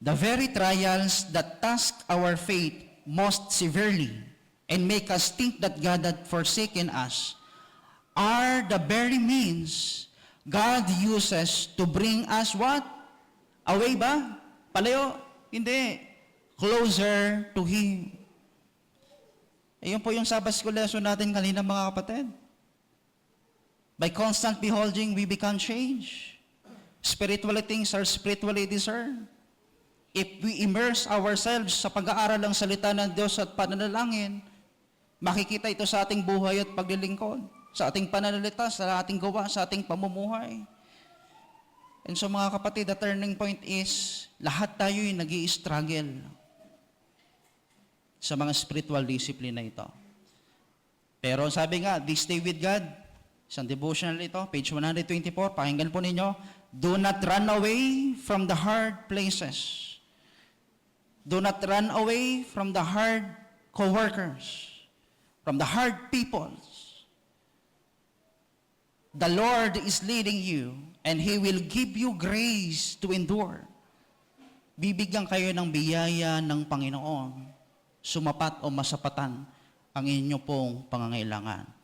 The very trials that task our faith most severely and make us think that God had forsaken us are the very means God uses to bring us what? Away ba? Palayo? Hindi. Closer to Him. Ayun po yung Sabbath School lesson natin kanina mga kapatid. By constant beholding, we become changed. Spiritual things are spiritually discerned. If we immerse ourselves sa pag-aaral ng salita ng Diyos at pananalangin, makikita ito sa ating buhay at paglilingkod, sa ating pananalita, sa ating gawa, sa ating pamumuhay. And so mga kapatid, the turning point is, lahat tayo'y nag-i-struggle sa mga spiritual discipline na ito. Pero sabi nga, this day with God, isang devotional ito, page 124, pakinggan po ninyo, do not run away from the hard places. Do not run away from the hard co-workers, from the hard peoples. The Lord is leading you, and He will give you grace to endure. Bibigyan kayo ng biyaya ng Panginoon, sumapat o masapatan ang inyo pong pangangailangan.